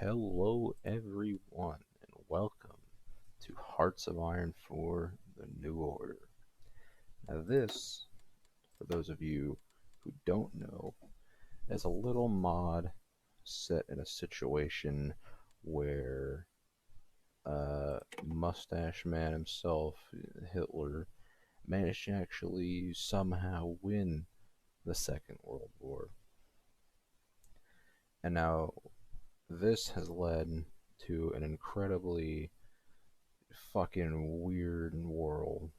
Hello, everyone, and welcome to Hearts of Iron for the New Order. Now, this, for those of you who don't know, is a little mod set in a situation where Mustache Man himself, Hitler, managed to actually somehow win the Second World War. And now, this has led to an incredibly fucking weird world.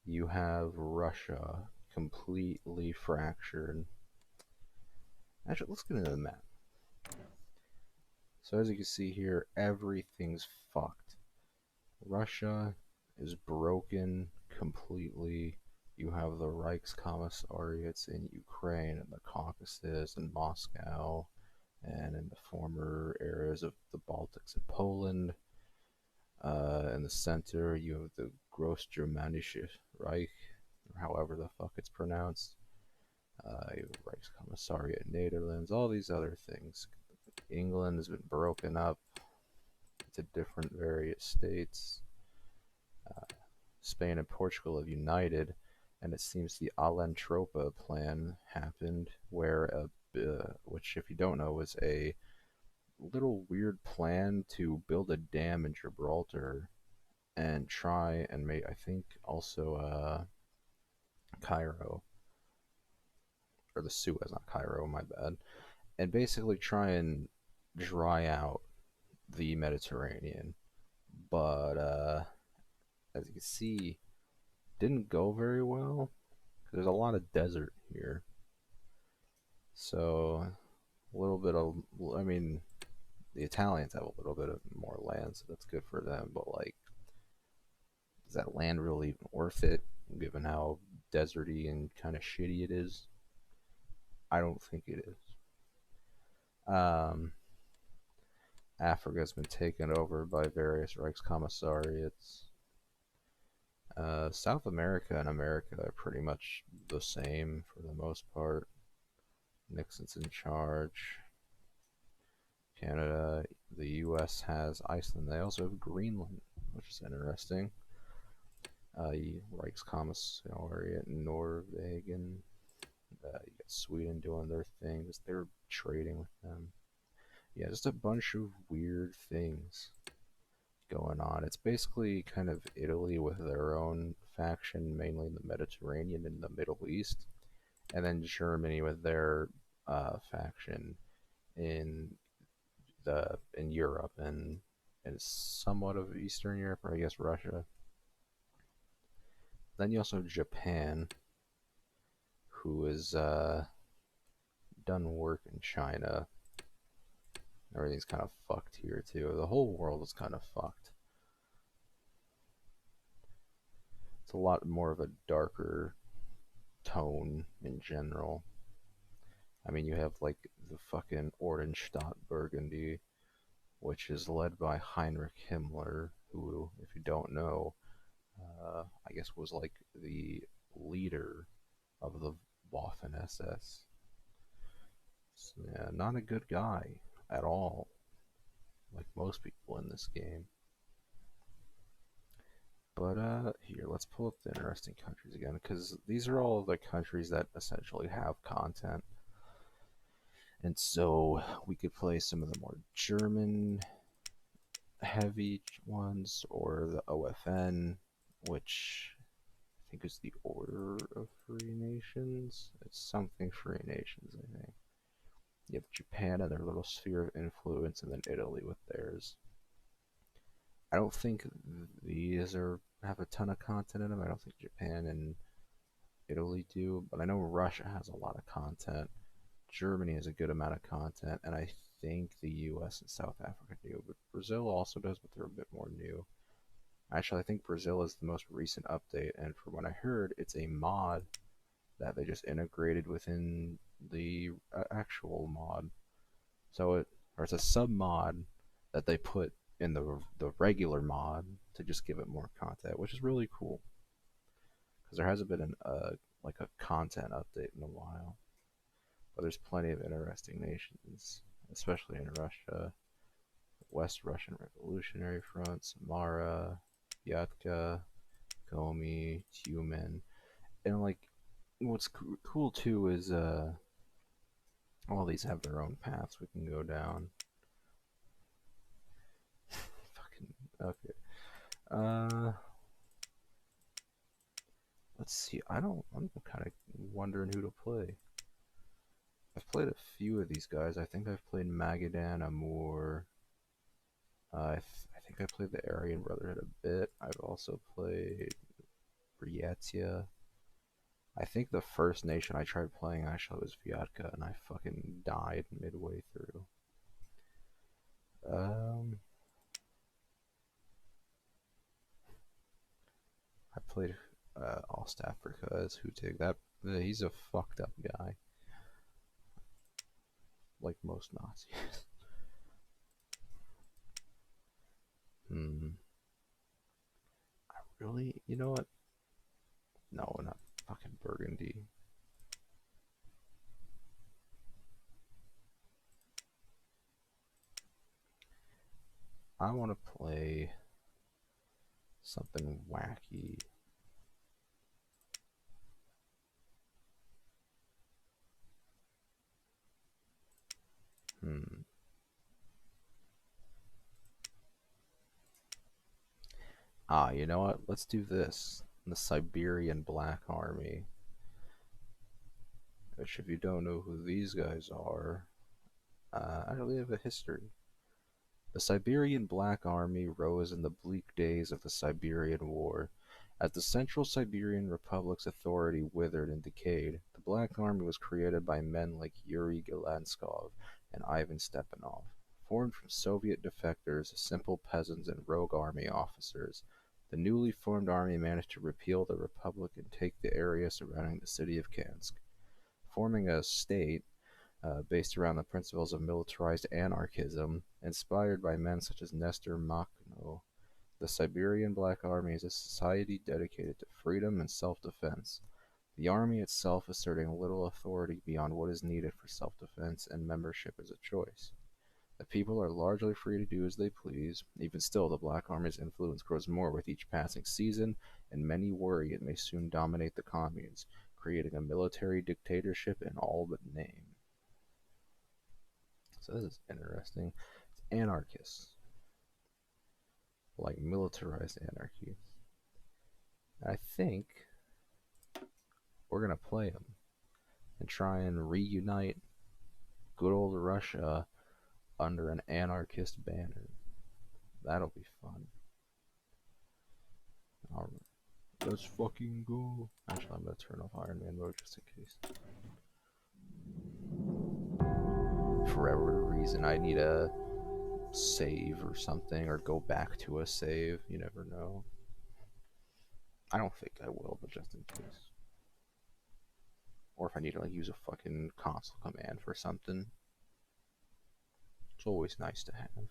You have Russia completely fractured. Actually, let's get into the map. So as you can see here, everything's fucked. Russia is broken completely. You have the Reichskommissariats in Ukraine and the Caucasus and Moscow and in the former areas of the Baltics and Poland. In the center, you have the Großgermanische Reich, or however the fuck it's pronounced. You have Reichskommissariat Netherlands, all these other things. England has been broken up into different various states. Spain and Portugal have united, and it seems the Allentropa plan happened, which, if you don't know, was a little weird plan to build a dam in Gibraltar and try and make, I think, also Cairo, or the Suez, not Cairo, my bad, and basically try and dry out the Mediterranean. But as you can see, didn't go very well. There's a lot of desert here, so a little bit of, I mean, the Italians have a little bit of more land, so that's good for them. But like, is that land really even worth it, given how deserty and kind of shitty it is? I don't think it is. Um, Africa's been taken over by various Reichskommissariats. South America and America are pretty much the same for the most part. Nixon's in charge. Canada, the US has Iceland. They also have Greenland, which is interesting. Reichskommissariat Norwegen. You got Sweden doing their thing. They're trading with them. Yeah, just a bunch of weird things going on. It's basically kind of Italy with their own faction, mainly in the Mediterranean and the Middle East, and then Germany with their faction in in Europe and somewhat of Eastern Europe, or I guess Russia. Then you also have Japan, who has done work in China. Everything's kind of fucked here too. The whole world is kind of fucked. It's a lot more of a darker tone in general. I mean, you have like the fucking Ordenstadt Burgundy, which is led by Heinrich Himmler, who, if you don't know, I guess was like the leader of the Waffen SS. So, yeah, not a good guy at all, like most people in this game. But here, let's pull up the interesting countries again, because these are all the countries that essentially have content. And so we could play some of the more German heavy ones, or the OFN, which I think is the Order of Free Nations. It's something Free Nations, I think. You have Japan and their little sphere of influence, and then Italy with theirs. I don't think these have a ton of content in them. I don't think Japan and Italy do, but I know Russia has a lot of content. Germany has a good amount of content, and I think the US and South Africa do, but Brazil also does, but they're a bit more new. Actually, I think Brazil is the most recent update, and from what I heard, it's a mod that they just integrated within the actual mod. Or it's a sub mod that they put in the regular mod to just give it more content, which is really cool because there hasn't been like a content update in a while. But there's plenty of interesting nations. especially in Russia. West Russian Revolutionary Front, Samara, Vyatka, Komi, Tyumen, and like what's cool too is all these have their own paths we can go down. Fucking okay. Uh, let's see. I don't. I'm kind of wondering who to play. I've played a few of these guys. I think I've played Magadan, Amur. I think I played the Aryan Brotherhood a bit. I've also played Rietia. I think the first nation I tried playing actually was Vyatka, and I fucking died midway through. Um, I played Ost Africa as Hutig. He's a fucked up guy, like most Nazis. Hmm. Really? You know what? No, not fucking Burgundy. I want to play something wacky. Hmm. You know what? Let's do this. The Siberian Black Army. Which, if you don't know who these guys are, actually have a history. The Siberian Black Army rose in the bleak days of the Siberian War. As the Central Siberian Republic's authority withered and decayed, the Black Army was created by men like Yuri Gelanskov and Ivan Stepanov. Formed from Soviet defectors, simple peasants, and rogue army officers, the newly formed army managed to repeal the Republic and take the area surrounding the city of Kansk. Forming a state, based around the principles of militarized anarchism, inspired by men such as Nestor Makhno. The Siberian Black Army is a society dedicated to freedom and self-defense. The army itself asserting little authority beyond what is needed for self-defense, and membership is a choice. The people are largely free to do as they please. Even still, the Black Army's influence grows more with each passing season, and many worry it may soon dominate the communes, creating a military dictatorship in all but name. So this is interesting. It's anarchists, like militarized anarchy. I think we're gonna play them and try and reunite good old Russia under an anarchist banner. That'll be fun. All right, let's fucking go. Actually, I'm gonna turn off Iron Man mode just in case. For whatever reason, I need a save or something, or go back to a save. You never know. I don't think I will, but just in case. Or if I need to like use a fucking console command for something. It's always nice to have.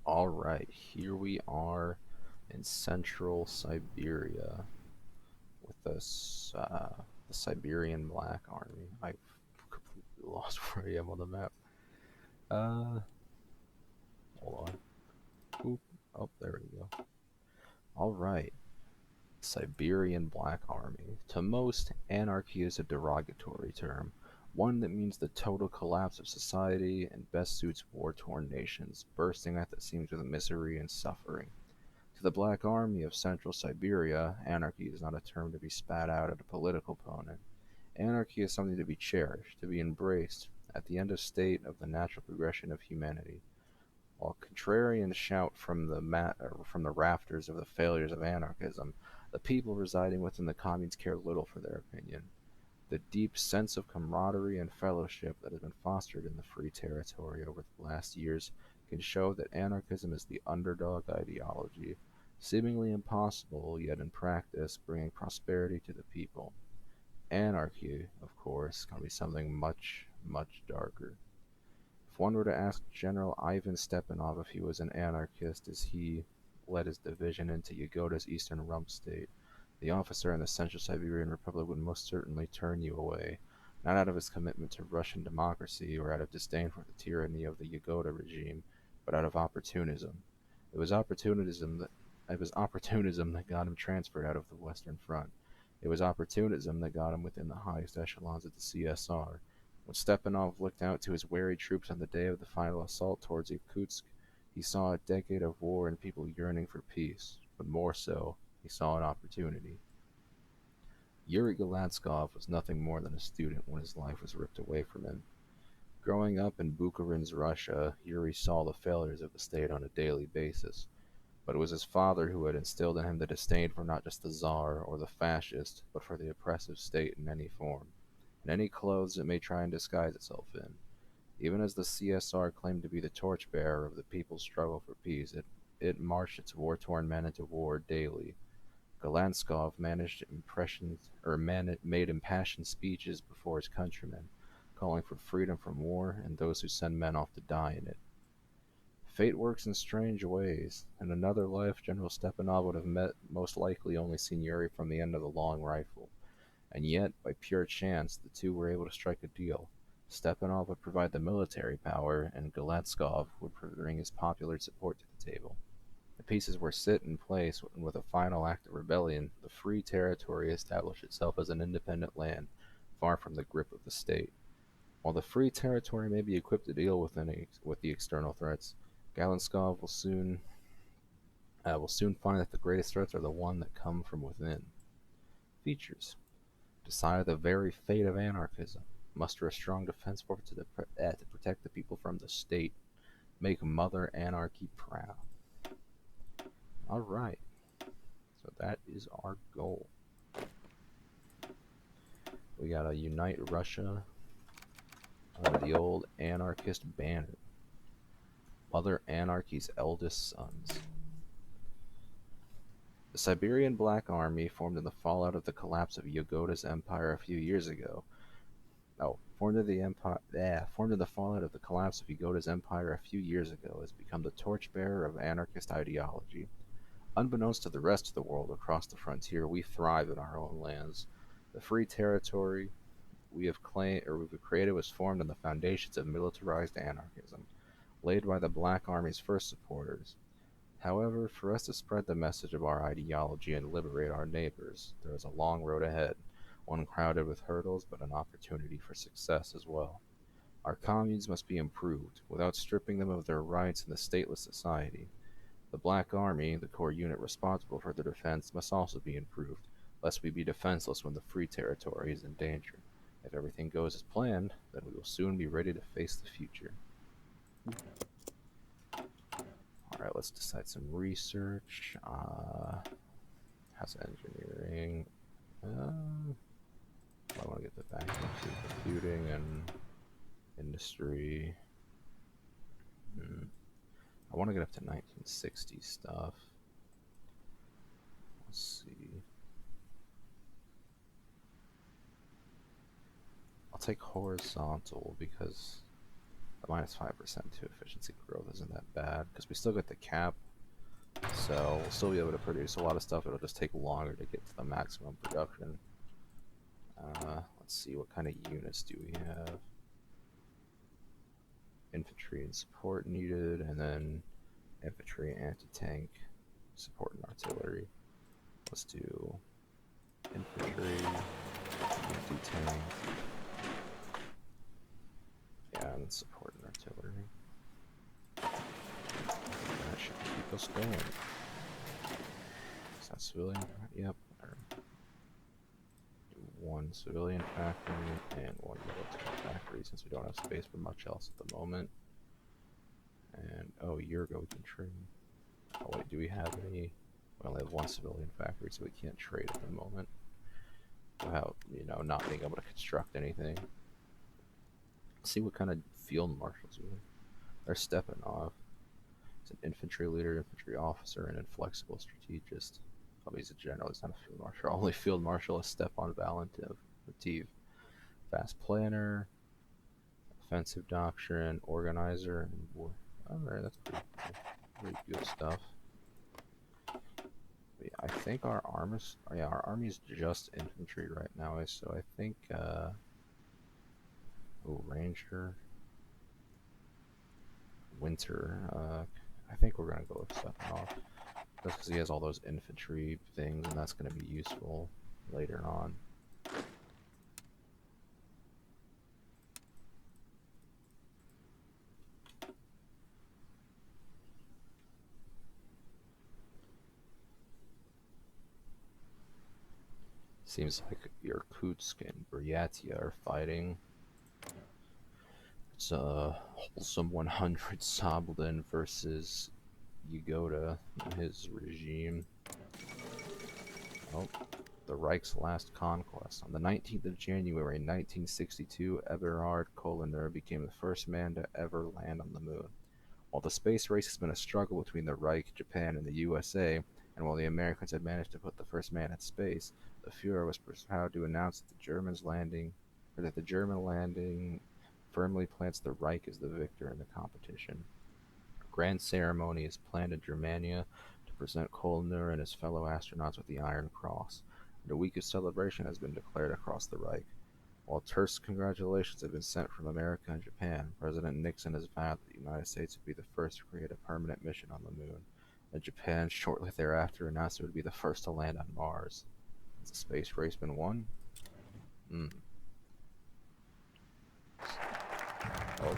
Alright, here we are in central Siberia with the Siberian Black Army. I've completely lost where I am on the map. Uh, Hold on. Oop. Oh, there we go. Alright, Siberian Black Army. To most, anarchy is a derogatory term, one that means the total collapse of society and best suits war-torn nations, bursting at the seams with misery and suffering. To the Black Army of Central Siberia, anarchy is not a term to be spat out at a political opponent. Anarchy is something to be cherished, to be embraced, at the end of state of the natural progression of humanity. While contrarians shout from the rafters of the failures of anarchism, the people residing within the communes care little for their opinion. The deep sense of camaraderie and fellowship that has been fostered in the free territory over the last years can show that anarchism is the underdog ideology, seemingly impossible, yet in practice bringing prosperity to the people. Anarchy, of course, can be something much, much darker. If one were to ask General Ivan Stepanov if he was an anarchist as he led his division into Yagoda's eastern rump state, the officer in the Central Siberian Republic would most certainly turn you away, not out of his commitment to Russian democracy or out of disdain for the tyranny of the Yagoda regime, but out of opportunism. It was opportunism that it was opportunism that got him transferred out of the Western Front. It was opportunism that got him within the highest echelons of the CSR. When Stepanov looked out to his weary troops on the day of the final assault towards Irkutsk, he saw a decade of war and people yearning for peace, but more so, he saw an opportunity. Yuri Galanskov was nothing more than a student when his life was ripped away from him. Growing up in Bukharin's Russia, Yuri saw the failures of the state on a daily basis, but it was his father who had instilled in him the disdain for not just the Tsar or the fascist, but for the oppressive state in any form, in any clothes it may try and disguise itself in. Even as the CSR claimed to be the torchbearer of the people's struggle for peace, it marched its war-torn men into war daily. Galanskov managed impressions or made impassioned speeches before his countrymen, calling for freedom from war and those who send men off to die in it. Fate works in strange ways. In another life, General Stepanov would have met most likely only seen Yuri from the end of the long rifle, and yet, by pure chance, the two were able to strike a deal. Stepanov would provide the military power, and Galanskov would bring his popular support to the table. The pieces were set in place, and with a final act of rebellion, the Free Territory established itself as an independent land, far from the grip of the state. While the Free Territory may be equipped to deal with the external threats, Galanskov will soon find that the greatest threats are the ones that come from within. Features: decide the very fate of anarchism. Muster a strong defense force to protect the people from the state. Make Mother Anarchy proud. Alright, so that is our goal. We gotta unite Russia under the old anarchist banner. Mother Anarchy's eldest sons. The Siberian Black Army formed in the fallout of the collapse of Yagoda's empire a few years ago. Formed in the fallout of the collapse of Yagoda's empire a few years ago, has become the torchbearer of anarchist ideology. Unbeknownst to the rest of the world across the frontier, we thrive in our own lands. The free territory we've created was formed on the foundations of militarized anarchism, laid by the Black Army's first supporters. However, for us to spread the message of our ideology and liberate our neighbors, there is a long road ahead, one crowded with hurdles, but an opportunity for success as well. Our communes must be improved, without stripping them of their rights in the stateless society. The Black Army, the core unit responsible for their defense, must also be improved, lest we be defenseless when the Free Territory is in danger. If everything goes as planned, then we will soon be ready to face the future. Alright, let's decide some research. How's engineering? I want to get the back into computing and industry. I want to get up to 1960 stuff. Let's see. I'll take horizontal because the minus 5% to efficiency growth isn't that bad because we still get the cap, so we'll still be able to produce a lot of stuff. It'll just take longer to get to the maximum production. Let's see, what kind of units do we have? Infantry and support needed, and then infantry, anti-tank, support and artillery. Let's do infantry, anti-tank, yeah, and then support and artillery. That should keep us going. Is that civilian? Yep. One civilian factory and one military factory since we don't have space for much else at the moment. And oh, a year ago we can trade. Oh wait, do we have any? We only have one civilian factory, so we can't trade at the moment. without, not being able to construct anything. Let's see what kind of field marshals we have. They're stepping off. He's an infantry leader, infantry officer, and inflexible strategist. Oh, he's a general. He's not a field marshal. Only field marshal is Stepan Valentiv. Fast planner, offensive doctrine, organizer, and war. Alright, that's pretty good stuff. But yeah, I think our army is just infantry right now. So I think, ranger, winter. I think we're gonna go with Stepan off. Just because he has all those infantry things, and that's going to be useful later on. Seems like Irkutsk and Buryatia are fighting. It's a wholesome 100 Soblin versus Yagoda and his regime. Oh, the Reich's last conquest. On the 19th of January 1962, Eberhard Koliner became the first man to ever land on the moon. While the space race has been a struggle between the Reich, Japan, and the USA, and while the Americans had managed to put the first man in space, the Fuhrer was proud to announce that the German landing firmly plants the Reich as the victor in the competition. A grand ceremony is planned in Germania to present Kolner and his fellow astronauts with the Iron Cross, and a week of celebration has been declared across the Reich. While terse congratulations have been sent from America and Japan, President Nixon has vowed that the United States would be the first to create a permanent mission on the moon, and Japan shortly thereafter announced it would be the first to land on Mars. Has the space race been won? Hmm. Oh,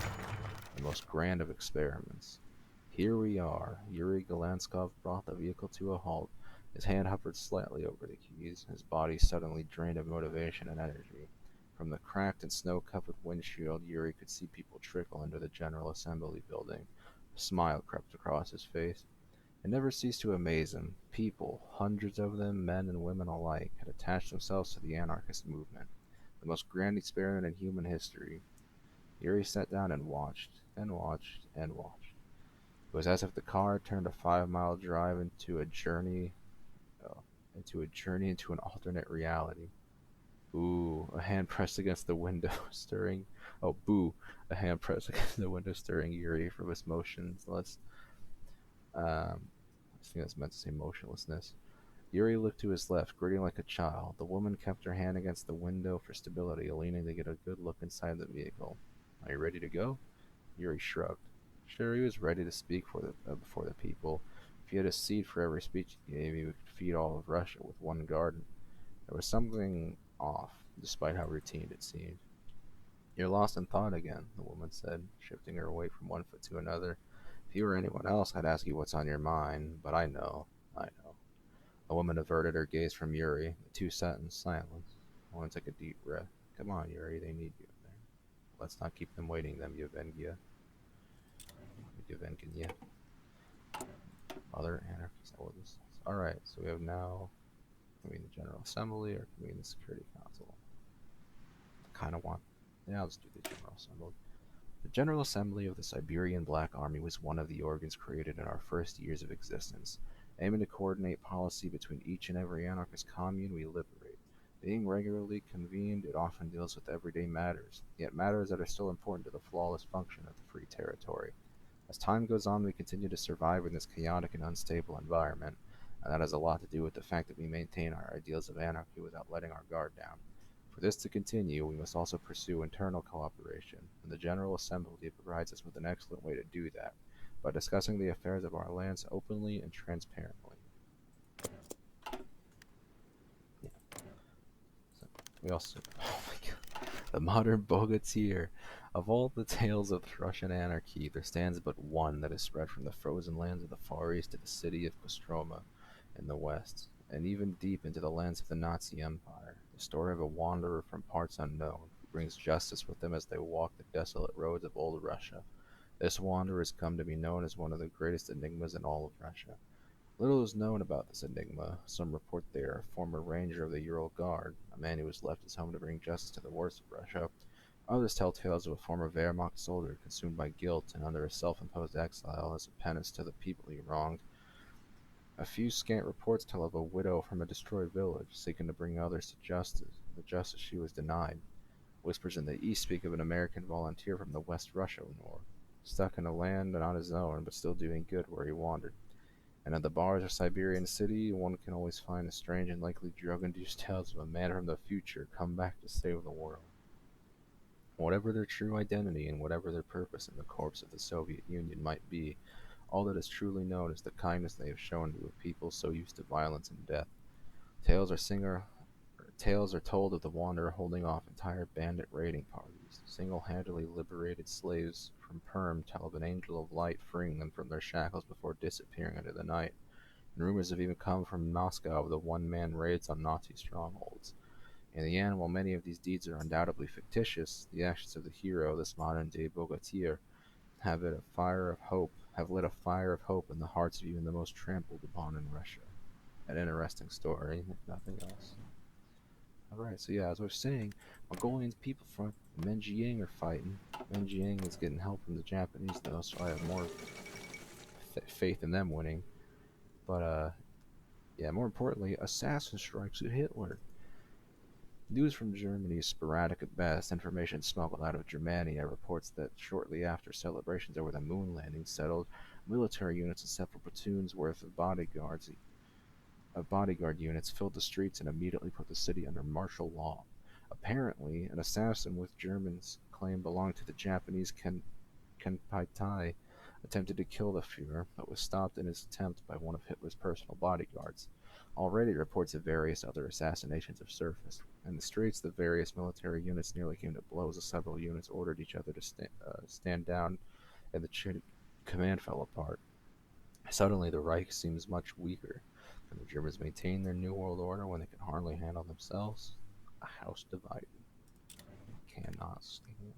the most grand of experiments. Here we are. Yuri Galanskov brought the vehicle to a halt. His hand hovered slightly over the keys, his body suddenly drained of motivation and energy. From the cracked and snow-covered windshield, Yuri could see people trickle into the General Assembly building. A smile crept across his face. It never ceased to amaze him. People, hundreds of them, men and women alike, had attached themselves to the anarchist movement. The most grand experiment in human history. Yuri sat down and watched, and watched, and watched. It was as if the car turned a 5-mile drive into an alternate reality. Ooh, a hand pressed against the window, stirring. Oh, boo! A hand pressed against the window, stirring Yuri from his motionless. I think that's meant to say motionlessness. Yuri looked to his left, gritting like a child. The woman kept her hand against the window for stability, leaning to get a good look inside the vehicle. Are you ready to go? Yuri shrugged. Sure, he was ready to speak before the people. If he had a seed for every speech he gave, he would feed all of Russia with one garden. There was something off, despite how routine it seemed. You're lost in thought again, the woman said, shifting her weight from one foot to another. If you were anyone else, I'd ask you what's on your mind, but I know. I know. The woman averted her gaze from Yuri. The two sat in silence. The woman took a deep breath. Come on, Yuri, they need you in there. Let's not keep them waiting, them Yevgenia. Other anarchists. Alright, so we have now convene the General Assembly or convene the Security Council. I kind of want. Yeah, let's do the General Assembly. The General Assembly of the Siberian Black Army was one of the organs created in our first years of existence, aiming to coordinate policy between each and every anarchist commune we liberate. Being regularly convened, it often deals with everyday matters, yet matters that are still important to the flawless function of the free territory. As time goes on, we continue to survive in this chaotic and unstable environment, and that has a lot to do with the fact that we maintain our ideals of anarchy without letting our guard down. For this to continue, we must also pursue internal cooperation, and the General Assembly provides us with an excellent way to do that, by discussing the affairs of our lands openly and transparently. Yeah. So we also, oh my god, the modern bogatyr. Of all the tales of Russian anarchy, there stands but one that is spread from the frozen lands of the Far East to the city of Kostroma in the west, and even deep into the lands of the Nazi Empire, the story of a wanderer from parts unknown, who brings justice with them as they walk the desolate roads of old Russia. This wanderer has come to be known as one of the greatest enigmas in all of Russia. Little is known about this enigma. Some report they are a former ranger of the Ural Guard, a man who has left his home to bring justice to the worst of Russia. Others tell tales of a former Wehrmacht soldier consumed by guilt and under a self-imposed exile as a penance to the people he wronged. A few scant reports tell of a widow from a destroyed village seeking to bring others to justice, the justice she was denied. Whispers in the east speak of an American volunteer from the West Russia War, stuck in a land not his own, but still doing good where he wandered. And at the bars of Siberian City, one can always find the strange and likely drug-induced tales of a man from the future come back to save the world. Whatever their true identity and whatever their purpose in the corpse of the Soviet Union might be, all that is truly known is the kindness they have shown to a people so used to violence and death. Tales are singer Tales are told of the Wanderer holding off entire bandit raiding parties, single-handedly liberated slaves from Perm tell of an angel of light freeing them from their shackles before disappearing into the night. And rumors have even come from Moscow of the one-man raids on Nazi strongholds. In the end, while many of these deeds are undoubtedly fictitious, the actions of the hero, this modern-day bogatier, have lit a fire of hope in the hearts of even the most trampled upon in Russia. An interesting story, if nothing else. Alright, so yeah, as I was saying, Mongolian people front and Menjiang are fighting. Menjiang is getting help from the Japanese though, so I have more faith in them winning. But yeah, more importantly, assassin strikes at Hitler. News from Germany is sporadic at best. Information smuggled out of Germania reports that shortly after celebrations over the moon landing settled, military units and several platoons worth of bodyguard units filled the streets and immediately put the city under martial law. Apparently, an assassin with Germans claimed belonged to the Japanese Kenpeitai attempted to kill the Fuhrer, but was stopped in his attempt by one of Hitler's personal bodyguards. Already reports of various other assassinations have surfaced. In the streets, the various military units nearly came to blows as several units ordered each other to stand down, and the chain of command fell apart. Suddenly, the Reich seems much weaker. Can the Germans maintain their New World Order when they can hardly handle themselves? A house divided cannot stand.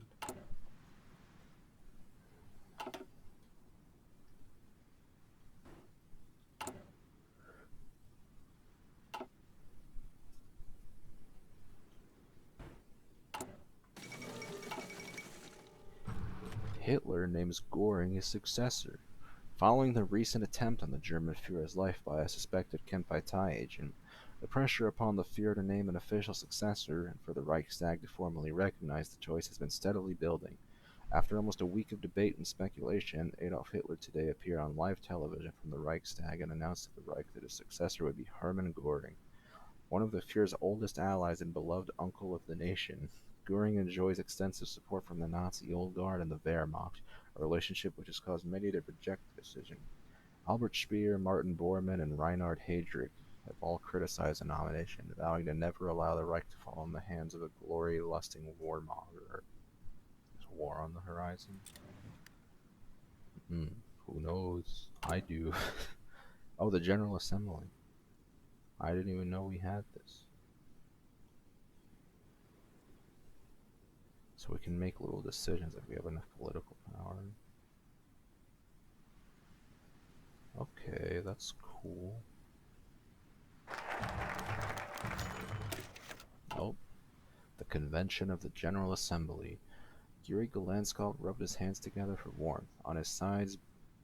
Hitler names Göring his successor. Following the recent attempt on the German Führer's life by a suspected Kempeitai agent, the pressure upon the Führer to name an official successor and for the Reichstag to formally recognize the choice has been steadily building. After almost a week of debate and speculation, Adolf Hitler today appeared on live television from the Reichstag and announced to the Reich that his successor would be Hermann Göring. One of the Führer's oldest allies and beloved uncle of the nation, Göring enjoys extensive support from the Nazi Old Guard and the Wehrmacht, a relationship which has caused many to reject the decision. Albert Speer, Martin Bormann, and Reinhard Heydrich have all criticized the nomination, vowing to never allow the Reich to fall in the hands of a glory-lusting warmonger. Is war on the horizon? Hmm, who knows? I do. Oh, the General Assembly. I didn't even know we had this. So we can make little decisions if we have enough political power. Okay, that's cool. Oh, the convention of the General Assembly. Yuri Galanskov rubbed his hands together for warmth. On his sides,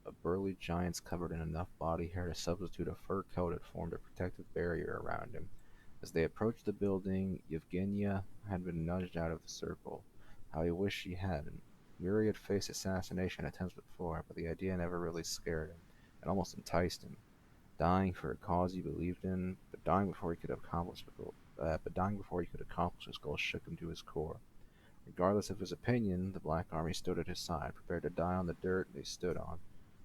a burly giant covered in enough body hair to substitute a fur coat had formed a protective barrier around him. As they approached the building, Yevgenia had been nudged out of the circle. How he wished she hadn't. Yuri had faced assassination attempts before, but the idea never really scared him. It almost enticed him. Dying for a cause he believed in, but dying before he could accomplish his goal shook him to his core. Regardless of his opinion, the Black Army stood at his side, prepared to die on the dirt they stood on.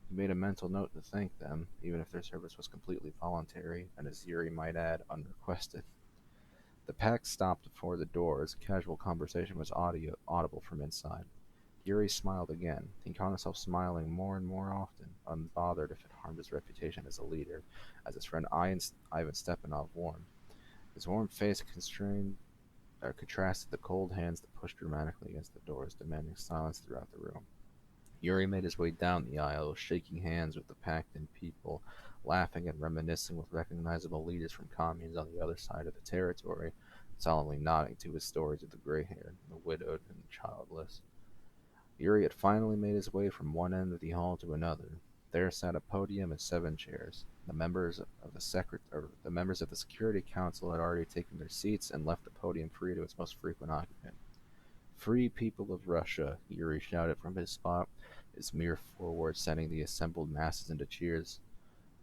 He made a mental note to thank them, even if their service was completely voluntary, and as Yuri might add, unrequested. The pack stopped before the door as casual conversation was audible from inside. Yuri smiled again. He caught himself smiling more and more often, unbothered if it harmed his reputation as a leader, as his friend Ivan Stepanov warned. His warm face contrasted the cold hands that pushed dramatically against the doors, demanding silence throughout the room. Yuri made his way down the aisle, shaking hands with the packed-in people, laughing and reminiscing with recognizable leaders from communes on the other side of the territory, solemnly nodding to his stories of the gray-haired, the widowed, and the childless. Yuri had finally made his way from one end of the hall to another. There sat a podium and 7 chairs. The members of the Security Council had already taken their seats and left the podium free to its most frequent occupant. "Free people of Russia!" Yuri shouted from his spot, his mere four words sending the assembled masses into cheers.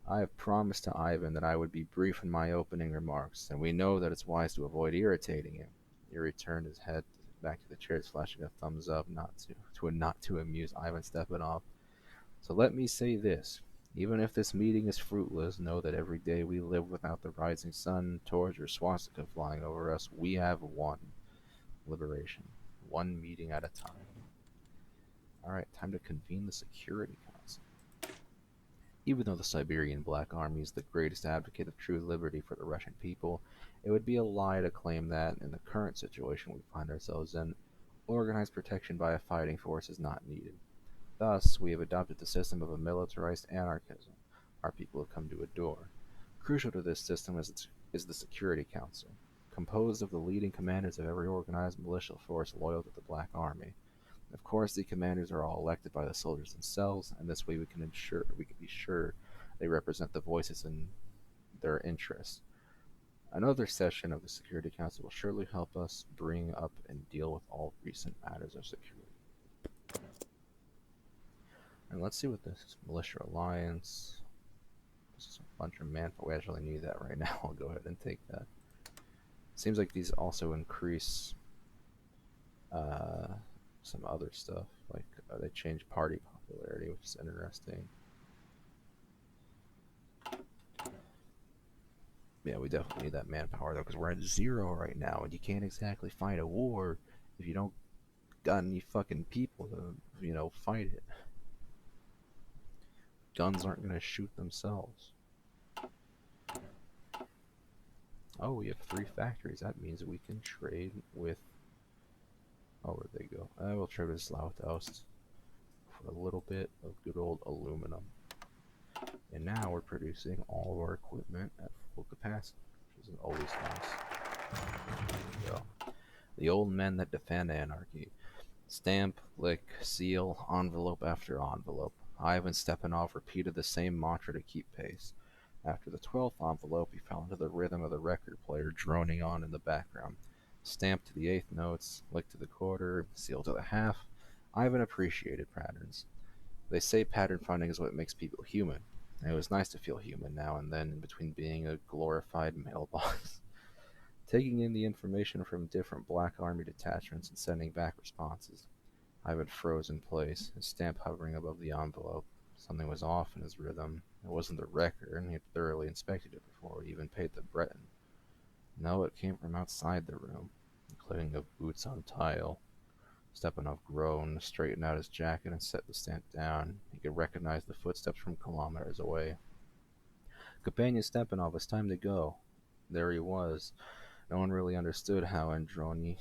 "I have promised to Ivan that I would be brief in my opening remarks, and we know that it's wise to avoid irritating him." Yuri turned his head back to the chairs, flashing a thumbs up, not to amuse Ivan Stepanov. "So let me say this. Even if this meeting is fruitless, know that every day we live without the rising sun, torch, or swastika flying over us, we have won. Liberation. One meeting at a time." Alright, time to convene the Security Council. Even though the Siberian Black Army is the greatest advocate of true liberty for the Russian people, it would be a lie to claim that, in the current situation we find ourselves in, organized protection by a fighting force is not needed. Thus, we have adopted the system of a militarized anarchism our people have come to adore. Crucial to this system is the Security Council, composed of the leading commanders of every organized militia force loyal to the Black Army. Of course, the commanders are all elected by the soldiers themselves, and this way we can be sure they represent the voices in their interests. Another session of the Security Council will surely help us bring up and deal with all recent matters of security. And let's see what this is. Militia Alliance. This is a bunch of manpower. We actually need that right now. I'll go ahead and take that. Seems like these also increase some other stuff. Like they change party popularity, which is interesting. Yeah, we definitely need that manpower though, because we're at 0 right now, and you can't exactly fight a war if you don't got any fucking people to, fight it. Guns aren't gonna shoot themselves. Oh, we have 3 factories. That means we can trade with. Oh, where'd they go? I will trade with Slaughterhouse for a little bit of good old aluminum. And now we're producing all of our equipment at full capacity, which is always nice. There we go. The old men that defend anarchy. Stamp, lick, seal, envelope after envelope. Ivan Stepanov repeated the same mantra to keep pace. After the 12th envelope, he fell into the rhythm of the record player droning on in the background. Stamp to the 8th notes, lick to the quarter, seal to the half. Ivan appreciated patterns. They say pattern finding is what makes people human. And it was nice to feel human now and then in between being a glorified mailbox. Taking in the information from different Black Army detachments and sending back responses. Ivan froze in place, his stamp hovering above the envelope. Something was off in his rhythm. It wasn't the record, and he had thoroughly inspected it before he even paid the Breton. No, it came from outside the room, the clicking of boots on tile. Stepanov groaned, straightened out his jacket, and set the stamp down. He could recognize the footsteps from kilometers away. Companion Stepanov, it's time to go. There he was. No one really understood how Androni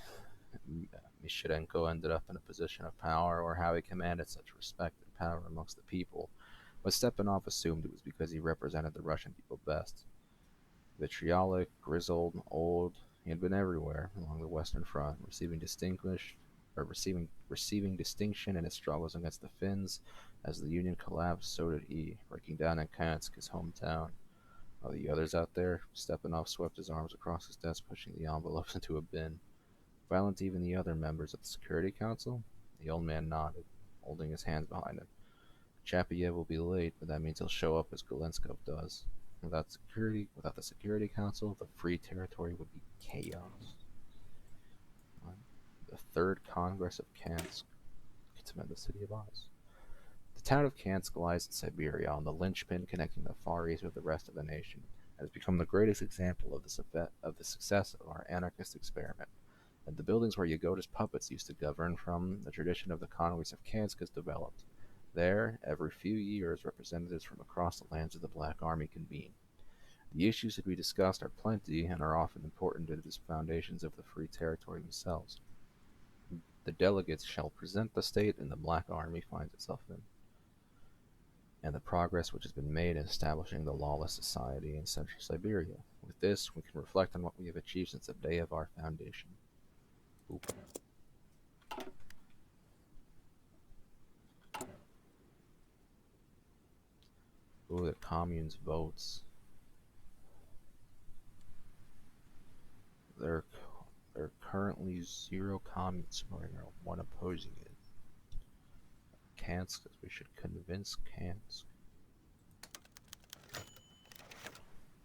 Mishirenko ended up in a position of power, or how he commanded such respect and power amongst the people, but Stepanov assumed it was because he represented the Russian people best. Vitriolic, grizzled, old, he had been everywhere along the Western Front, receiving distinction in his struggles against the Finns. As the Union collapsed, so did he, breaking down in Kansk, his hometown. Are the others out there? Stepanov swept his arms across his desk, pushing the envelopes into a bin. Violent even the other members of the Security Council? The old man nodded, holding his hands behind him. Chapiev will be late, but that means he'll show up as Golenskov does. Without the Security Council, the Free Territory would be chaos. The Third Congress of Kansk. It's in the city of Oz. The town of Kansk lies in Siberia, on the linchpin connecting the Far East with the rest of the nation, and has become the greatest example of the success of our anarchist experiment. And the buildings where Yagoda's puppets used to govern from, the tradition of the conquest of Kansk has developed. There, every few years, representatives from across the lands of the Black Army convene. The issues to be discussed are plenty and are often important to the foundations of the Free Territory themselves. The delegates shall present the state and the Black Army finds itself in, and the progress which has been made in establishing the lawless society in Central Siberia. With this, we can reflect on what we have achieved since the day of our foundation. Oop. Ooh, the commune's votes. There are currently 0 communes supporting or 1 opposing it. Kansk, we should convince Kansk.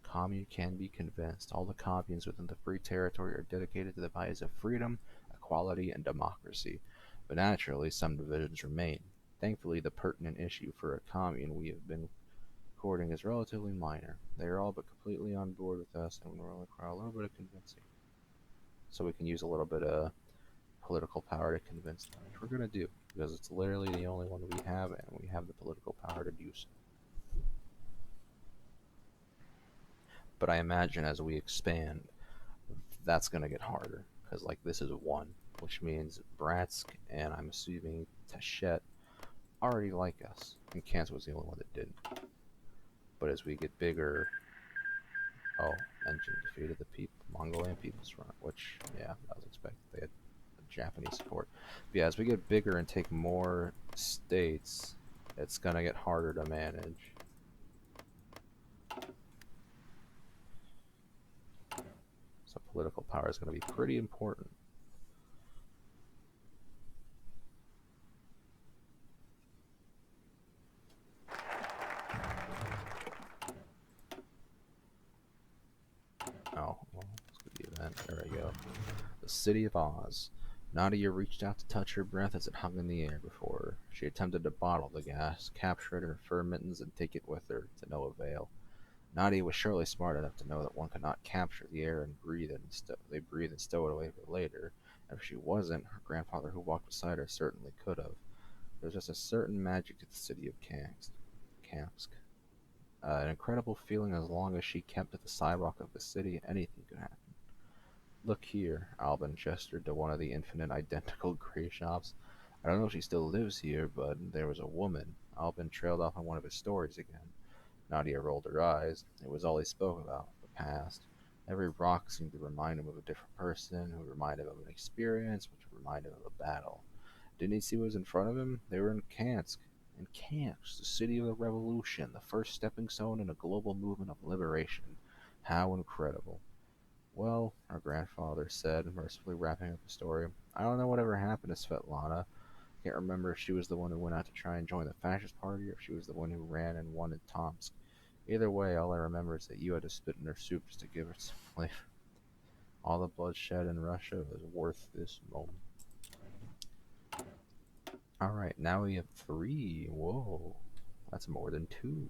Commune can be convinced. All the communes within the Free Territory are dedicated to the values of freedom, equality, and democracy. But naturally, some divisions remain. Thankfully, the pertinent issue for a commune we have been courting is relatively minor. They are all but completely on board with us, and we will require a little bit of convincing. So we can use a little bit of political power to convince them, which we're going to do, because it's literally the only one we have, and we have the political power to do so. But I imagine as we expand, that's going to get harder, because like this is 1, which means Bratsk and I'm assuming Tashet already like us, and Kansk was the only one that didn't. But as we get bigger, oh, engine defeated the Mongolian People's Front, which, yeah, I was expecting they had Japanese support. But yeah, as we get bigger and take more states, it's going to get harder to manage. So political power is going to be pretty important. Oh, well, let's go to the event. There we go. The City of Oz. Nadia reached out to touch her breath as it hung in the air before her. She attempted to bottle the gas, capture it in her fur mittens, and take it with her, to no avail. Nadia was surely smart enough to know that one could not capture the air and breathe it and stow it away for later. And if she wasn't, her grandfather who walked beside her certainly could have. There was just a certain magic to the city of Kamsk. An incredible feeling as long as she kept at the sidewalk of the city, anything could happen. Look here, Albin gestured to one of the infinite identical gray shops. I don't know if she still lives here, but there was a woman. Albin trailed off on one of his stories again. Nadia rolled her eyes. It was all he spoke about, the past. Every rock seemed to remind him of a different person, who reminded him of an experience, which would remind him of a battle. Didn't he see what was in front of him? They were in Kansk. In Kansk, the city of the revolution, the first stepping stone in a global movement of liberation. How incredible. Well, her grandfather said, mercifully wrapping up the story, I don't know whatever happened to Svetlana. Can't remember if she was the one who went out to try and join the fascist party or if she was the one who ran and won in Tomsk. Either way, all I remember is that you had to spit in her soup just to give her some flavor. All the bloodshed in Russia was worth this moment. Alright, now we have 3. Whoa, that's more than 2.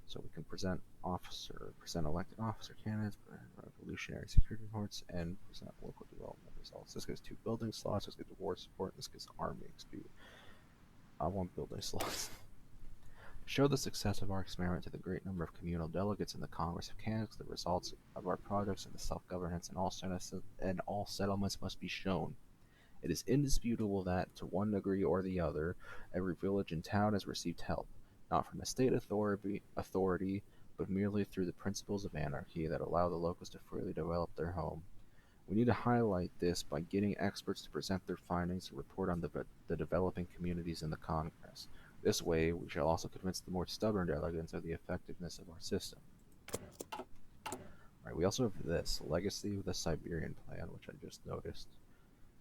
So we can present elected officer candidates, revolutionary security reports, and present local development results. This gives 2 building slots, this gives war support, this gives army XP. I want building slots. Show the success of our experiment to the great number of communal delegates in the Congress of Kansk. The results of our projects and the self-governance in all settlements must be shown. It is indisputable that, to one degree or the other, every village and town has received help, not from the state authority, but merely through the principles of anarchy that allow the locals to freely develop their home. We need to highlight this by getting experts to present their findings and report on the developing communities in the Congress. This way, we shall also convince the more stubborn delegates of the effectiveness of our system. Alright, we also have this, Legacy of the Siberian Plan, which I just noticed.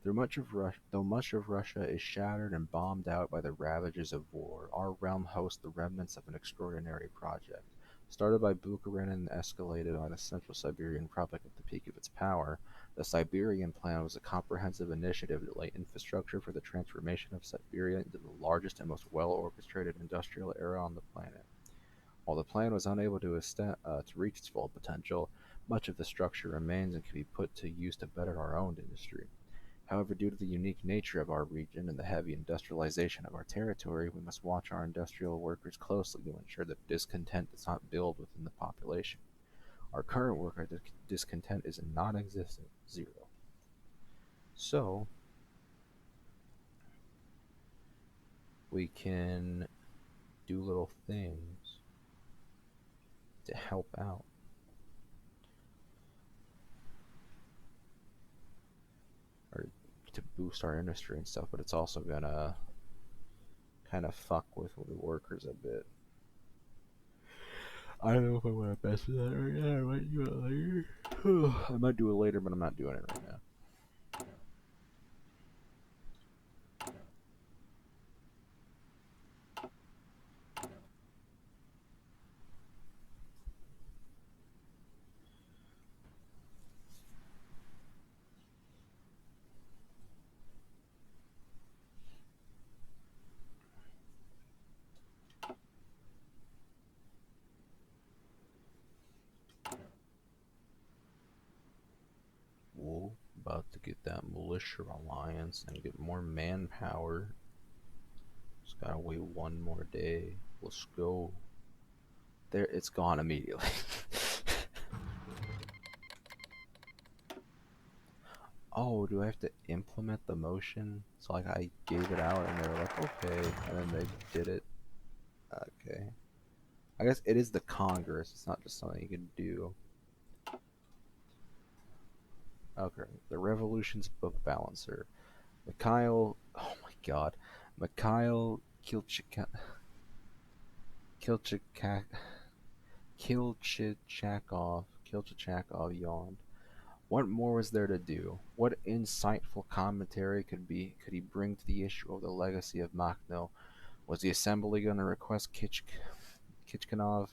Though much of Russia is shattered and bombed out by the ravages of war, our realm hosts the remnants of an extraordinary project. Started by Bukharin and escalated by the Central Siberian Republic at the peak of its power, the Siberian Plan was a comprehensive initiative to lay infrastructure for the transformation of Siberia into the largest and most well-orchestrated industrial era on the planet. While the plan was unable to reach its full potential, much of the structure remains and can be put to use to better our own industry. However, due to the unique nature of our region and the heavy industrialization of our territory, we must watch our industrial workers closely to ensure that discontent does not build within the population. Our current worker discontent is non-existent, 0. So, We can do little things to help out, or to boost our industry and stuff, but it's also gonna kind of fuck with the workers a bit. I don't know if I want to mess with that right now. I might do it later. I might do it later, but I'm not doing it right now. Whoa, about to get that militia alliance and get more manpower. Just gotta wait one more day. Let's go. There, it's gone immediately. Oh, do I have to implement the motion? So like I gave it out and they were like, okay, and then they did it. Okay. I guess it is the Congress. It's not just something you can do. Okay. The Revolution's Book Balancer. Mikhail. Oh my God. Mikhail Kilchikak. Kilchichakov yawned. What more was there to do? What insightful commentary could he bring to the issue of the legacy of Makhno? Was the assembly going to request Kitchkanov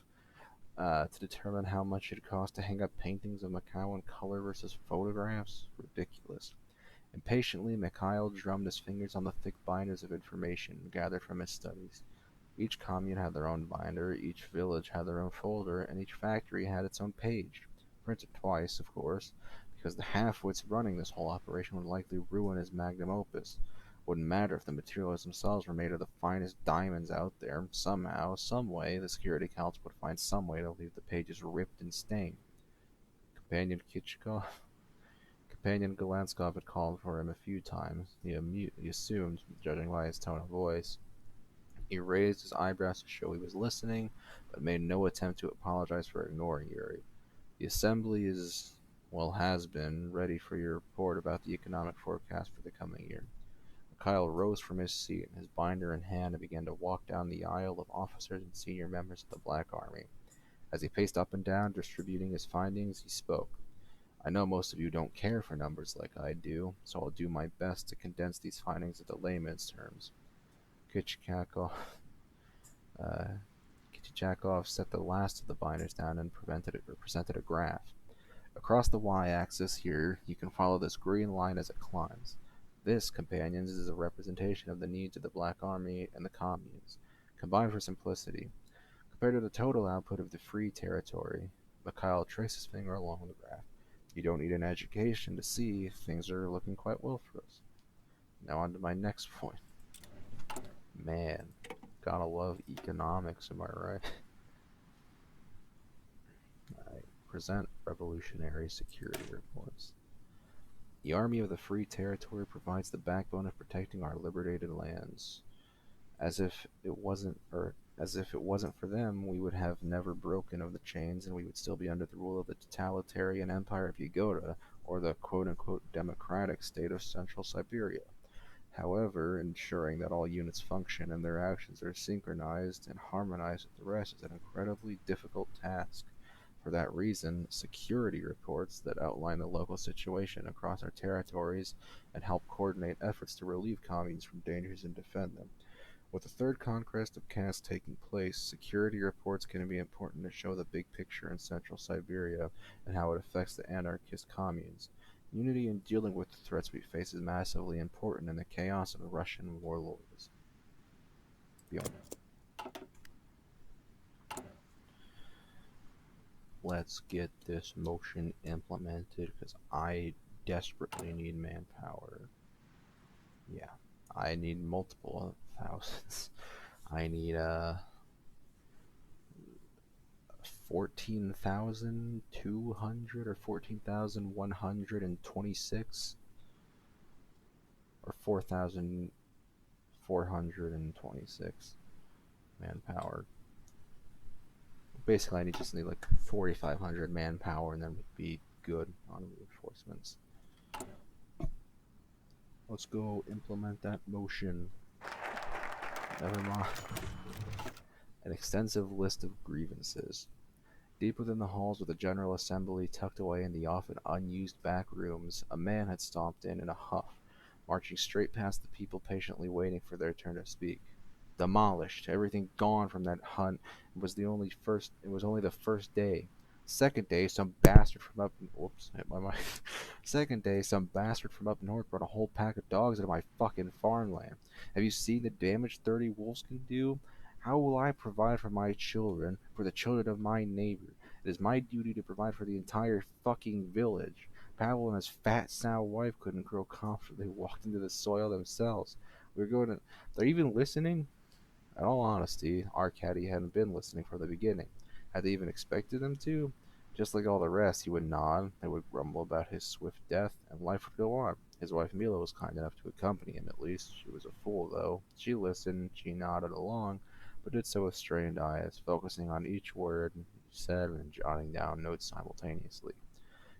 to determine how much it cost to hang up paintings of Mikhail in color versus photographs? Ridiculous. Impatiently, Mikhail drummed his fingers on the thick binders of information gathered from his studies. Each commune had their own binder, each village had their own folder, and each factory had its own page. Printed twice, of course, because the half-wits running this whole operation would likely ruin his magnum opus. Wouldn't matter if the materials themselves were made of the finest diamonds out there. Somehow, some way, the security council would find some way to leave the pages ripped and stained. Companion Kitchkov? Companion Galanskov had called for him a few times. He assumed, judging by his tone of voice. He raised his eyebrows to show he was listening, but made no attempt to apologize for ignoring Yuri. The assembly has been, ready for your report about the economic forecast for the coming year. Kyle rose from his seat, his binder in hand, and began to walk down the aisle of officers and senior members of the Black Army. As he paced up and down, distributing his findings, he spoke. I know most of you don't care for numbers like I do, so I'll do my best to condense these findings into layman's terms. Kitchkakov, uh, Kitchakov set the last of the binders down and presented a graph. Across the y-axis here, you can follow this green line as it climbs. This, companions, is a representation of the needs of the Black Army and the communes, combined for simplicity. Compared to the total output of the Free Territory, Mikhail traced his finger along the graph. You don't need an education to see things are looking quite well for us. Now on to my next point. Man, gotta love economics, am I right? I present revolutionary security reports. The Army of the Free Territory provides the backbone of protecting our liberated lands. As if it wasn't for them, we would have never broken of the chains, and we would still be under the rule of the totalitarian empire of Yagoda, or the quote-unquote democratic state of Central Siberia. However, ensuring that all units function and their actions are synchronized and harmonized with the rest is an incredibly difficult task. For that reason, security reports that outline the local situation across our territories and help coordinate efforts to relieve communes from dangers and defend them. With the third conquest of caste taking place, security reports can be important to show the big picture in Central Siberia and how it affects the anarchist communes. Unity in dealing with the threats we face is massively important in the chaos of the Russian warlords. Beyond. Let's get this motion implemented because I desperately need manpower. Yeah, I need multiple thousands. I need 14,200 or 14,126 or 426 manpower. Basically, I just need like 4,500 manpower, and then we'd be good on reinforcements. Let's go implement that motion. Never mind. An extensive list of grievances. Deep within the halls of the General Assembly, tucked away in the often unused back rooms, a man had stomped in a huff, marching straight past the people patiently waiting for their turn to speak. Demolished, everything gone from that hunt. It was only the first day. Second day, some bastard from up whoops, hit my mic. Second day, some bastard from up north brought a whole pack of dogs into my fucking farmland. Have you seen the damage 30 wolves can do? How will I provide for my children, for the children of my neighbor? It is my duty to provide for the entire fucking village. Pavel and his fat sow wife couldn't grow confidently walked into the soil themselves. We're going to. They're even listening? In all honesty, Arcady hadn't been listening from the beginning. Had they even expected him to? Just like all the rest, he would nod, they would grumble about his swift death, and life would go on. His wife Mila was kind enough to accompany him at least. She was a fool, though. She listened, she nodded along, but did so with strained eyes, focusing on each word he said and jotting down notes simultaneously.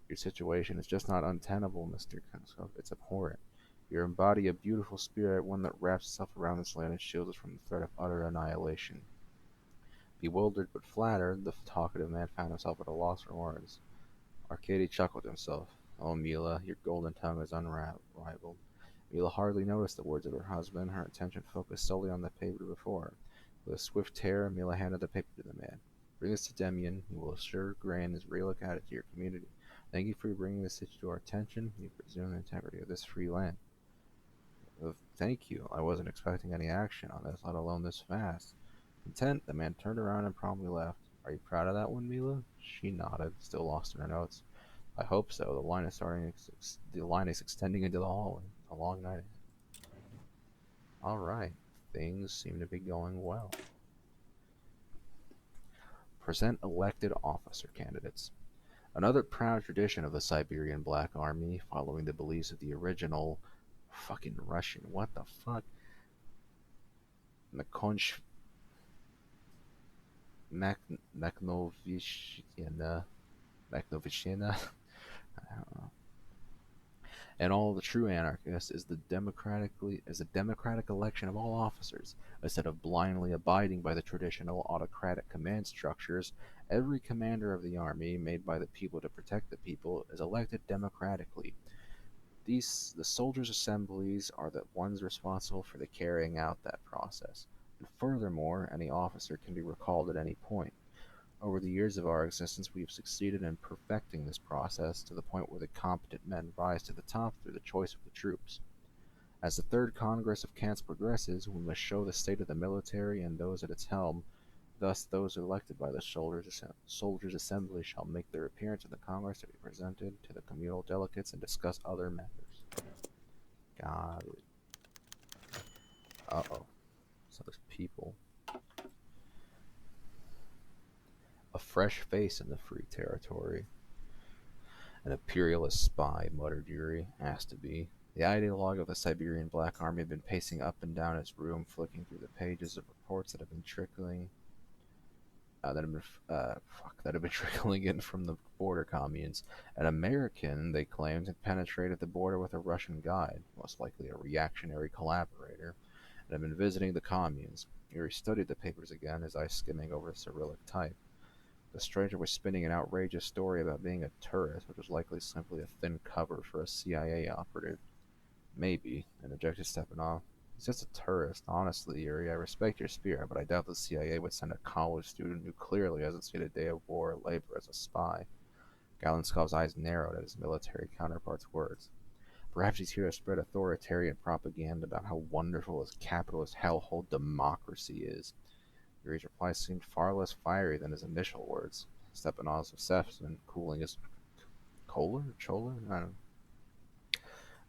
Your situation is just not untenable, Mr. Kunskov. It's abhorrent. You embody a beautiful spirit, one that wraps itself around this land and shields us from the threat of utter annihilation. Bewildered but flattered, the talkative man found himself at a loss for words. Arkady chuckled to himself. Oh, Mila, your golden tongue is unrivaled. Mila hardly noticed the words of her husband, her attention focused solely on the paper before her. With a swift tear, Mila handed the paper to the man. Bring this to Demian. He will assure Grand Israel added to your community. Thank you for bringing this issue to our attention. You presume the integrity of this free land. Thank you. I wasn't expecting any action on this, let alone this fast. Content, the man turned around and promptly left. Are you proud of that one, Mila? She nodded, still lost in her notes. I hope so. The line is extending into the hallway. A long night. All right. Things seem to be going well. Present elected officer candidates. Another proud tradition of the Siberian Black Army, following the beliefs of the original fucking Russian. What the fuck? Nakonch Makhnovishina. Makhnovishina. And all the true anarchists is the democratic election of all officers. Instead of blindly abiding by the traditional autocratic command structures, every commander of the army, made by the people to protect the people, is elected democratically. The soldiers' assemblies are the ones responsible for the carrying out that process. And furthermore, any officer can be recalled at any point. Over the years of our existence, we have succeeded in perfecting this process to the point where the competent men rise to the top through the choice of the troops. As the Third Congress of Cants progresses, we must show the state of the military and those at its helm. Thus, those elected by the soldiers' assembly shall make their appearance in the Congress to be presented to the communal delegates and discuss other matters. Got it. Uh-oh. So there's people. A fresh face in the free territory. An imperialist spy, muttered Yuri. Has to be. The ideologue of the Siberian Black Army had been pacing up and down his room, flicking through the pages of reports that had been trickling in from the border communes. An American, they claimed, had penetrated the border with a Russian guide, most likely a reactionary collaborator, and had been visiting the communes. Yuri studied the papers again, his eyes skimming over the Cyrillic type. The stranger was spinning an outrageous story about being a tourist, which was likely simply a thin cover for a CIA operative. Maybe, interjected Stepanov. He's just a tourist. Honestly, Yuri, I respect your spirit, but I doubt the CIA would send a college student who clearly hasn't seen a day of war or labor as a spy. Galenskov's eyes narrowed at his military counterpart's words. Perhaps he's here to spread authoritarian propaganda about how wonderful his capitalist hellhole democracy is. Yuri's reply seemed far less fiery than his initial words. Stepanov's assessment cooling his choler? I don't know.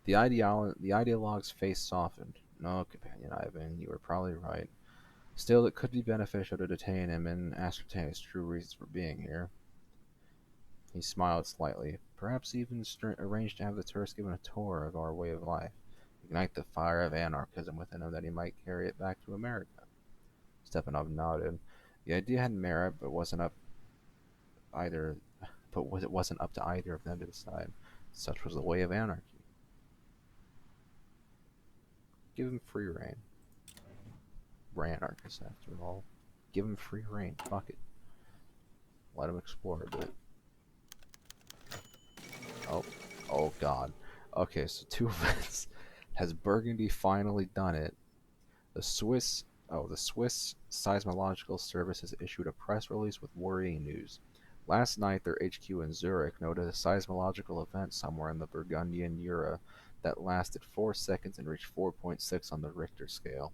The ideologue's face softened. No, companion Ivan, you were probably right. Still, it could be beneficial to detain him and ascertain his true reasons for being here. He smiled slightly. Perhaps even arrange to have the tourists given a tour of our way of life. ignite the fire of anarchism within him that he might carry it back to America. Stepanov nodded. The idea had merit, but wasn't up either. But it wasn't up to either of them to decide. Such was the way of anarchy. Give him free rein. We're anarchists, after all. Give him free rein. Fuck it. Let him explore a bit. Oh, oh God. Okay, so two events. Has Burgundy finally done it? The Swiss, the Swiss Seismological Service has issued a press release with worrying news. Last night, their HQ in Zurich noted a seismological event somewhere in the Burgundian Jura that lasted 4 seconds and reached 4.6 on the Richter scale.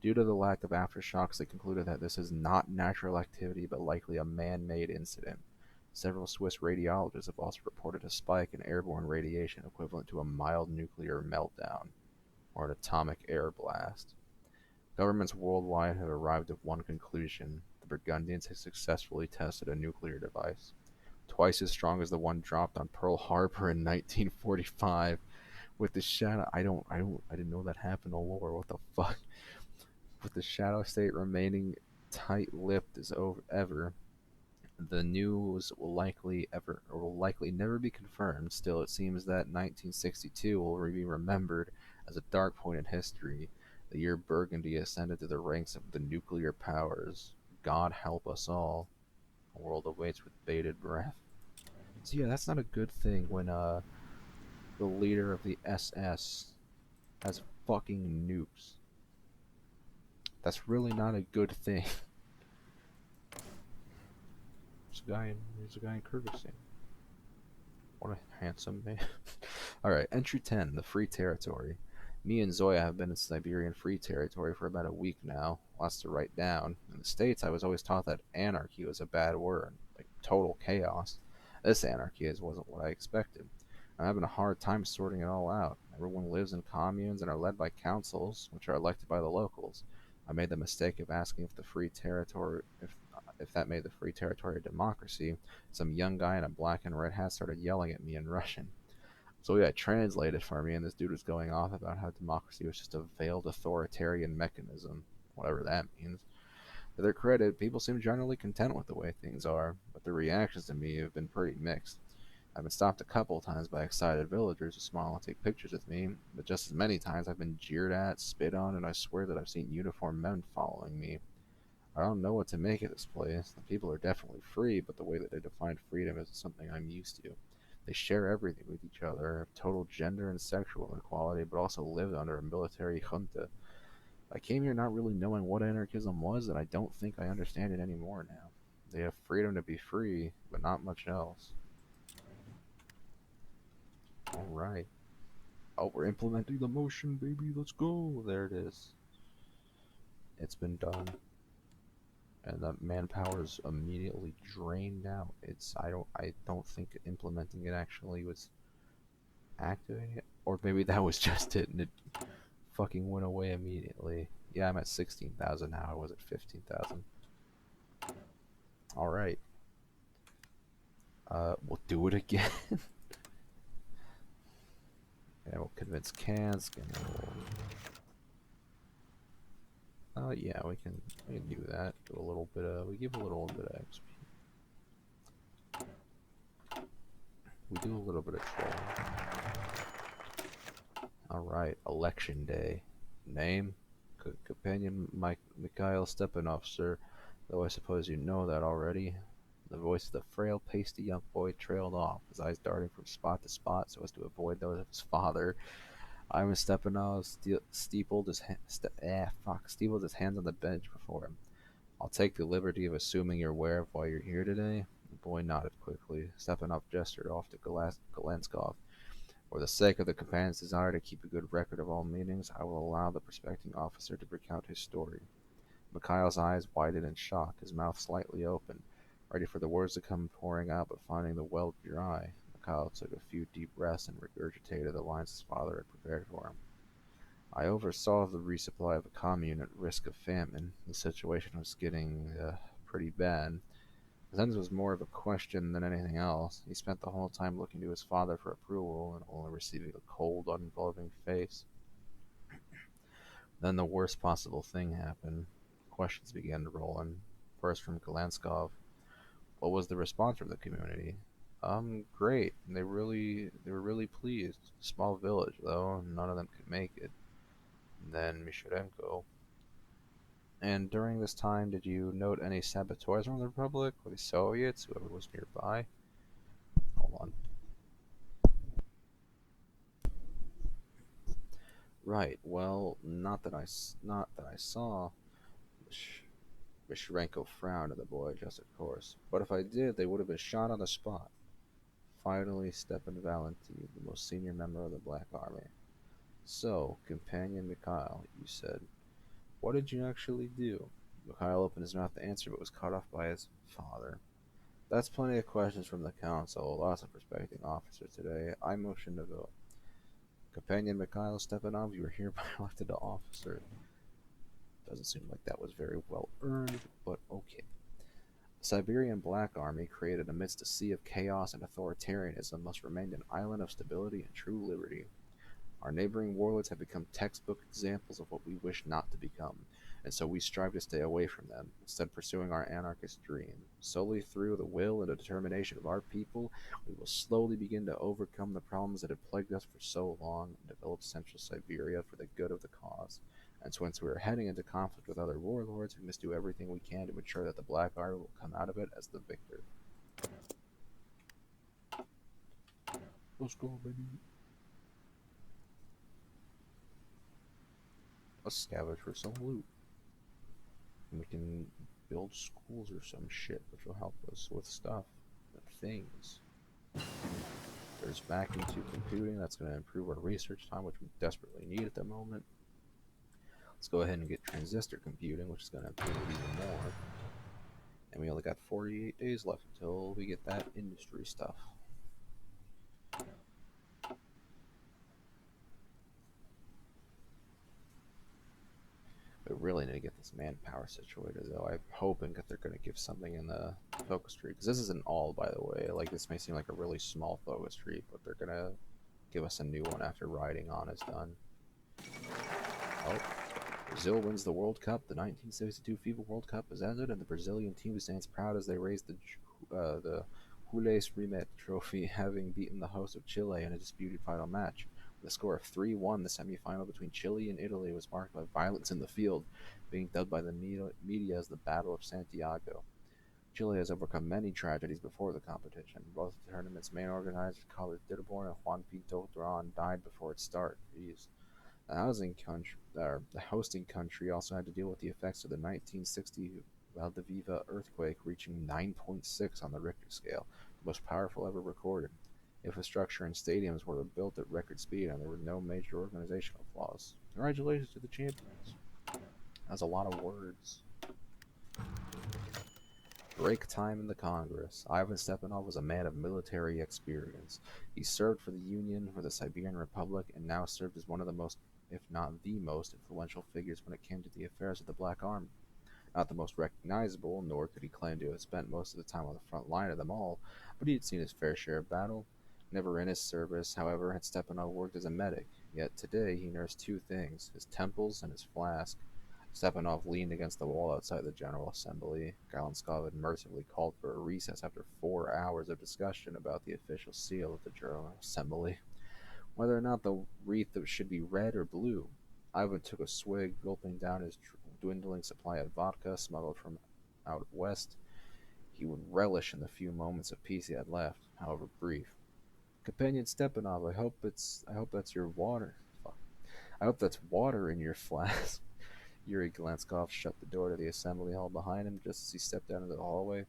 Due to the lack of aftershocks, they concluded that this is not natural activity but likely a man-made incident. Several Swiss radiologists have also reported a spike in airborne radiation equivalent to a mild nuclear meltdown, or an atomic air blast. Governments worldwide have arrived at one conclusion: the Burgundians have successfully tested a nuclear device, twice as strong as the one dropped on Pearl Harbor in 1945. With the shadow, I didn't know that happened. Oh Lord, what the fuck? With the shadow state remaining tight-lipped as ever, the news will likely never be confirmed. Still, it seems that 1962 will be remembered as a dark point in history, the year Burgundy ascended to the ranks of the nuclear powers. God help us all. The world awaits with bated breath. So yeah, that's not a good thing when the leader of the SS has fucking nukes. That's really not a good thing. There's a guy in Kyrgyzstan. What a handsome man. Alright, entry 10, the Free Territory. Me and Zoya have been in Siberian Free Territory for about a week now. Lots to write down. In the States, I was always taught that anarchy was a bad word, like total chaos. This anarchy wasn't what I expected. I'm having a hard time sorting it all out. Everyone lives in communes and are led by councils, which are elected by the locals. I made the mistake of asking if that made the Free Territory a democracy. Some young guy in a black and red hat started yelling at me in Russian. So yeah, translated for me, and this dude was going off about how democracy was just a veiled authoritarian mechanism, whatever that means. To their credit, people seem generally content with the way things are, but the reactions to me have been pretty mixed. I've been stopped a couple of times by excited villagers who smile and take pictures with me, but just as many times I've been jeered at, spit on, and I swear that I've seen uniformed men following me. I don't know what to make of this place. The people are definitely free, but the way that they define freedom isn't something I'm used to. They share everything with each other, have total gender and sexual equality, but also live under a military junta. I came here not really knowing what anarchism was, and I don't think I understand it anymore now. They have freedom to be free, but not much else. Alright. Oh, we're implementing the motion, baby. Let's go. There it is. It's been done. And the manpower is immediately drained out. I don't think implementing it actually was activating it, or maybe that was just it and it fucking went away immediately. Yeah, I'm at 16,000 now. I was at 15,000. All right, we'll do it again. And we'll convince Kansk, and yeah, we can do that. Do a little bit of we give a little bit of XP. We do a little bit of trolling. All right, election day. Name? Companion Mike Mikhail Stepanov, sir. Though I suppose you know that already. The voice of the frail, pasty young boy trailed off, his eyes darting from spot to spot so as to avoid those of his father. Ivan Stepanov steepled his hands on the bench before him. I'll take the liberty of assuming you're aware of why you're here today. The boy nodded quickly. Stepanov gestured off to Galenskov. For the sake of the companion's desire to keep a good record of all meetings, I will allow the prospecting officer to recount his story. Mikhail's eyes widened in shock, his mouth slightly open, ready for the words to come pouring out, but finding the well dry. Mikhail took a few deep breaths and regurgitated the lines his father had prepared for him. I oversaw the resupply of the commune at risk of famine. The situation was getting pretty bad. The sentence was more of a question than anything else. He spent the whole time looking to his father for approval and only receiving a cold, uninvolving face. Then the worst possible thing happened. Questions began to roll in. First from Galanskov. What was the response from the community? Great. They were really pleased. Small village though, none of them could make it. And then Mishirenko. And during this time, did you note any saboteurs from the Republic or the Soviets, whoever was nearby? Hold on. Right. Well, not that I saw. Mishirenko frowned at the boy, adjusted course. But if I did, they would have been shot on the spot. Finally, Stepan Valentin, the most senior member of the Black Army. So, companion Mikhail, you said, what did you actually do? Mikhail opened his mouth to answer, but was cut off by his father. That's plenty of questions from the council, lots of prospecting officers today. I motion to vote. Companion Mikhail Stepanov, you are hereby elected to officer. Doesn't seem like that was very well earned, but okay. The Siberian Black Army, created amidst a sea of chaos and authoritarianism, must remain an island of stability and true liberty. Our neighboring warlords have become textbook examples of what we wish not to become, and so we strive to stay away from them, instead pursuing our anarchist dream. Solely through the will and the determination of our people, we will slowly begin to overcome the problems that have plagued us for so long and develop Central Siberia for the good of the cause. And so since we are heading into conflict with other warlords, we must do everything we can to ensure that the Black Army will come out of it as the victor. Let's go, baby. Let's scavenge for some loot. We can build schools or some shit, which will help us with stuff and things. There's vacuum tube computing, that's going to improve our research time, which we desperately need at the moment. Let's go ahead and get transistor computing, which is going to improve it even more. And we only got 48 days left until we get that industry stuff. We really need to get this manpower situated, though. I'm hoping that they're going to give something in the focus tree, because this isn't all, by the way. Like, this may seem like a really small focus tree, but they're going to give us a new one after riding on is done. Oh, Brazil wins the World Cup. The 1962 FIFA World Cup has ended, and the Brazilian team stands proud as they raise the Jules Rimet Trophy, having beaten the host of Chile in a disputed final match. With a score of 3-1, the semifinal between Chile and Italy was marked by violence in the field, being dubbed by the media as the Battle of Santiago. Chile has overcome many tragedies before the competition. Both the tournament's main organizers, Carlos Ditterborn and Juan Pinto Duran, died before its start. Jeez. The hosting country also had to deal with the effects of the 1960 Valdivia earthquake, reaching 9.6 on the Richter scale, the most powerful ever recorded. Infrastructure and stadiums were built at record speed, and there were no major organizational flaws. Congratulations to the champions. That's a lot of words. Break time in the Congress. Ivan Stepanov was a man of military experience. He served for the Union, for the Siberian Republic, and now served as one of the most, if not the most, influential figures when it came to the affairs of the Black Army. Not the most recognizable, nor could he claim to have spent most of the time on the front line of them all, but he had seen his fair share of battle. Never in his service, however, had Stepanov worked as a medic, yet today he nursed two things, his temples and his flask. Stepanov leaned against the wall outside the General Assembly. Galanskov had mercifully called for a recess after 4 hours of discussion about the official seal of the General Assembly. Whether or not the wreath should be red or blue. Ivan took a swig, gulping down his dwindling supply of vodka smuggled from out west. He would relish in the few moments of peace he had left, however brief. Companion Stepanov, I hope that's your water. Fuck. I hope that's water in your flask. Yuri Glanskov shut the door to the assembly hall behind him just as he stepped out into the hallway.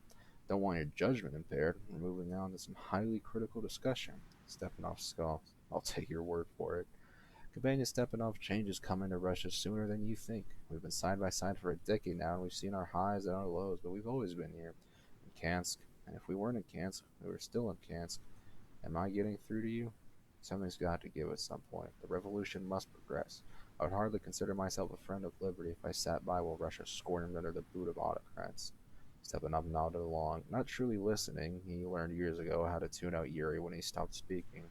Don't want your judgment impaired. We're moving on to some highly critical discussion. Stepanov scoffed. I'll take your word for it. Companion Stepanov, change is coming to Russia sooner than you think. We've been side by side for a decade now, and we've seen our highs and our lows, but we've always been here. In Kansk. And if we weren't in Kansk, we were still in Kansk. Am I getting through to you? Something's got to give at some point. The revolution must progress. I would hardly consider myself a friend of liberty if I sat by while Russia squirmed under the boot of autocrats. Stepanov nodded along, not truly listening. He learned years ago how to tune out Yuri when he stopped speaking,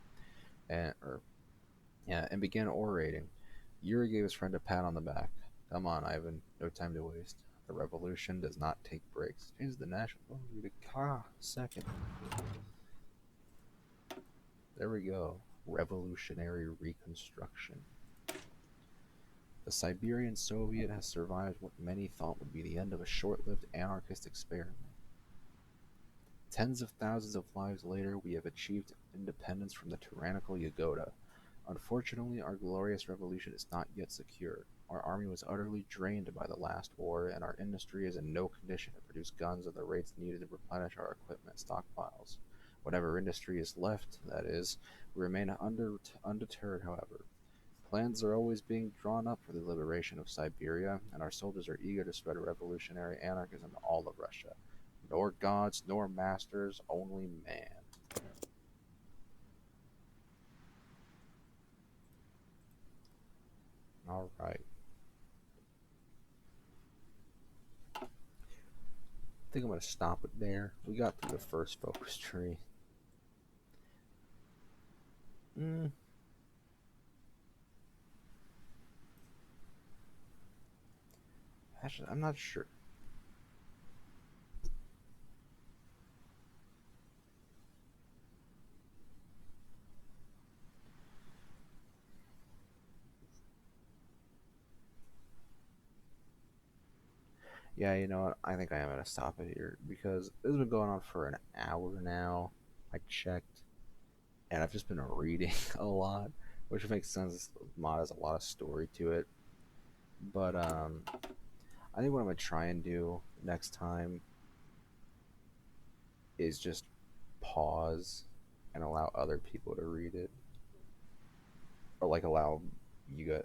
and began orating. Yuri gave his friend a pat on the back. Come on, Ivan. No time to waste. The revolution does not take breaks. Change the national. Oh, read a second. There we go. Revolutionary reconstruction. The Siberian Soviet has survived what many thought would be the end of a short-lived anarchist experiment. Tens of thousands of lives later, we have achieved independence from the tyrannical Yagoda. Unfortunately, our glorious revolution is not yet secure. Our army was utterly drained by the last war, and our industry is in no condition to produce guns at the rates needed to replenish our equipment stockpiles. Whatever industry is left, that is, we remain undeterred, however. Plans are always being drawn up for the liberation of Siberia, and our soldiers are eager to spread revolutionary anarchism to all of Russia. Nor gods, nor masters, only man. Alright. I think I'm going to stop it there. We got through the first focus tree. Actually, I'm not sure. Yeah, you know what? I think I am going to stop it here because this has been going on for an hour now. I checked, and I've just been reading a lot, which makes sense. Mod has a lot of story to it. But I think what I'm going to try and do next time is just pause and allow other people to read it, or like allow you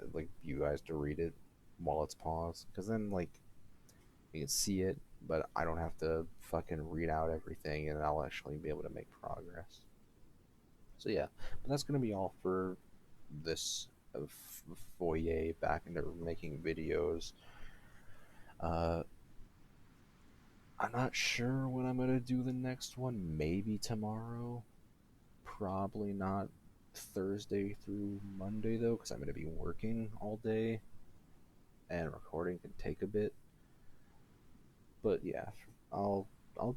guys to read it while it's paused, because then like you can see it, but I don't have to fucking read out everything, and I'll actually be able to make progress. So yeah, but that's gonna be all for this foyer back into making videos. Uh, I'm not sure when I'm gonna do the next one. Maybe tomorrow. Probably not Thursday through Monday though, because I'm gonna be working all day, and recording can take a bit. But yeah, I'll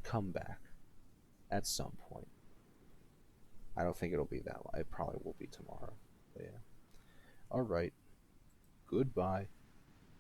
come back at some point. I don't think it'll be that long. It probably will be tomorrow. But yeah. All right. Goodbye.